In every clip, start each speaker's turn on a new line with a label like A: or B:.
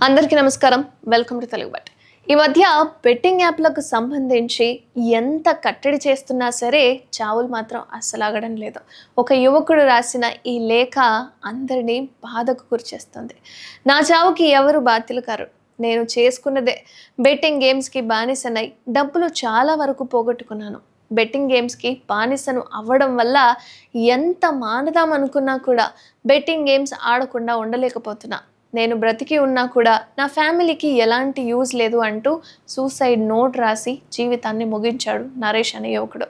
A: అందరికీ నమస్కారం. Welcome to Telugu but. ఈ మధ్య బెట్టింగ్ యాప్లకు సంబంధించి ఎంత కట్టడి చేస్తున్నా సరే చావులు మాత్రం అస్సలాగడం లేదు. ఒక యువకుడు రాసిన ఈ లేఖ అందరినీ బాధకు గురిచేస్తుంది. నా చావుకి ఎవరు బాధ్యులు కారు. నేను చేసుకున్నదే బెట్టింగ్ గేమ్స్కి బానిసనై డబ్బులు చాలా వరకు పోగొట్టుకున్నాను. బెట్టింగ్ గేమ్స్కి బానిసను అవ్వడం వల్ల ఎంత మానదామనుకున్నా కూడా బెట్టింగ్ గేమ్స్ ఆడకుండా ఉండలేకపోతున్నా. నేను బ్రతికి ఉన్నా కూడా నా ఫ్యామిలీకి ఎలాంటి యూజ్ లేదు అంటూ సూసైడ్ నోట్ రాసి జీవితాన్ని ముగించాడు నరేష్ అనే యువకుడు.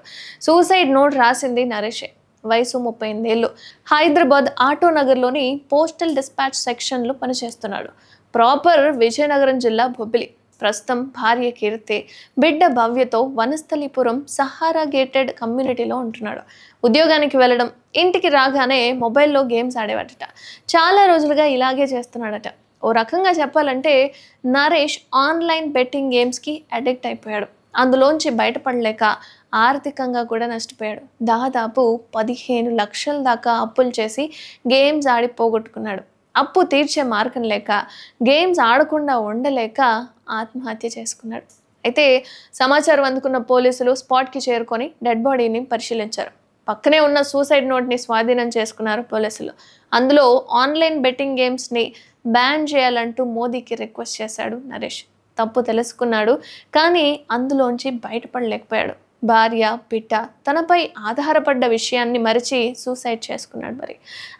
A: సూసైడ్ నోట్ రాసింది నరేషే. వయసు 38 ఏళ్ళు. హైదరాబాద్ ఆటో నగర్లోని పోస్టల్ డిస్పాచ్ సెక్షన్లో పనిచేస్తున్నాడు. ప్రాపర్ విజయనగరం జిల్లా బొబ్బిలి. ప్రస్తుతం భార్య కీర్తి, బిడ్డ భవ్యతో వనస్థలిపురం సహారా గేటెడ్ కమ్యూనిటీలో ఉంటున్నాడు. ఉద్యోగానికి వెళ్ళడం, ఇంటికి రాగానే మొబైల్లో గేమ్స్ ఆడేవాడట. చాలా రోజులుగా ఇలాగే చేస్తున్నాడట. ఓ రకంగా చెప్పాలంటే నరేష్ ఆన్లైన్ బెట్టింగ్ గేమ్స్కి అడిక్ట్ అయిపోయాడు. అందులోంచి బయటపడలేక ఆర్థికంగా కూడా నష్టపోయాడు. దాదాపు 15 లక్షల దాకా అప్పులు చేసి గేమ్స్ ఆడి పోగొట్టుకున్నాడు. అప్పు తీర్చే మార్గం లేక గేమ్స్ ఆడకుండా ఉండలేక ఆత్మహత్య చేసుకున్నాడు. అయితే సమాచారం అందుకున్న పోలీసులు స్పాట్కి చేరుకొని డెడ్ బాడీని పరిశీలించారు. పక్కనే ఉన్న సూసైడ్ నోట్ని స్వాధీనం చేసుకున్నారు పోలీసులు. అందులో ఆన్లైన్ బెట్టింగ్ గేమ్స్ని బ్యాన్ చేయాలంటూ మోదీకి రిక్వెస్ట్ చేశాడు నరేష్. తప్పు తెలుసుకున్నాడు, కానీ అందులోంచి బయటపడలేకపోయాడు. భార్య, బిడ్డ తనపై ఆధారపడ్డ విషయాన్ని మరిచి సూసైడ్ చేసుకున్నాడు. మరి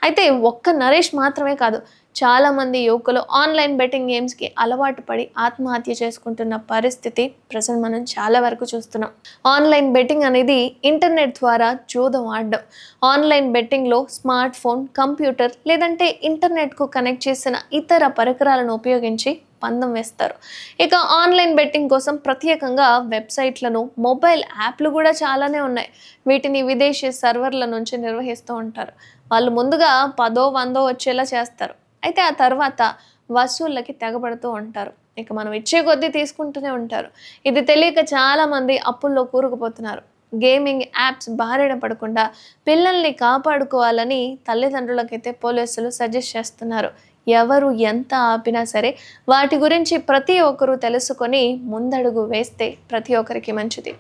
A: అయితే ఒక్క నరేష్ మాత్రమే కాదు, చాలామంది యువకులు ఆన్లైన్ బెట్టింగ్ గేమ్స్కి అలవాటు పడి ఆత్మహత్య చేసుకుంటున్న పరిస్థితి ప్రజెంట్ మనం చాలా వరకు చూస్తున్నాం. ఆన్లైన్ బెట్టింగ్ అనేది ఇంటర్నెట్ ద్వారా జూదం ఆడడం. ఆన్లైన్ బెట్టింగ్లో స్మార్ట్ ఫోన్, కంప్యూటర్ లేదంటే ఇంటర్నెట్కు కనెక్ట్ చేసిన ఇతర పరికరాలను ఉపయోగించి పందెం వేస్తారు. ఇక ఆన్లైన్ బెట్టింగ్ కోసం ప్రత్యేకంగా వెబ్సైట్లను, మొబైల్ యాప్లు కూడా చాలానే ఉన్నాయి. వీటిని విదేశీ సర్వర్ల నుంచి నిర్వహిస్తూ ఉంటారు. వాళ్ళు ముందుగా 10, 100 వచ్చేలా చేస్తారు. అయితే ఆ తర్వాత వసూళ్ళకి తెగబడుతూ ఉంటారు. ఇక మనం ఇచ్చే కొద్దీ తీసుకుంటూనే ఉంటారు. ఇది తెలియక చాలామంది అప్పుల్లో కూరుకుపోతున్నారు. గేమింగ్ యాప్స్ బారిన పడకుండా పిల్లల్ని కాపాడుకోవాలని తల్లిదండ్రులకైతే పోలీసులు సజెస్ట్ చేస్తున్నారు. ఎవరు ఎంత ఆపినా సరే వాటి గురించి ప్రతి ఒక్కరూ తెలుసుకొని ముందడుగు వేస్తే ప్రతి ఒక్కరికి మంచిది.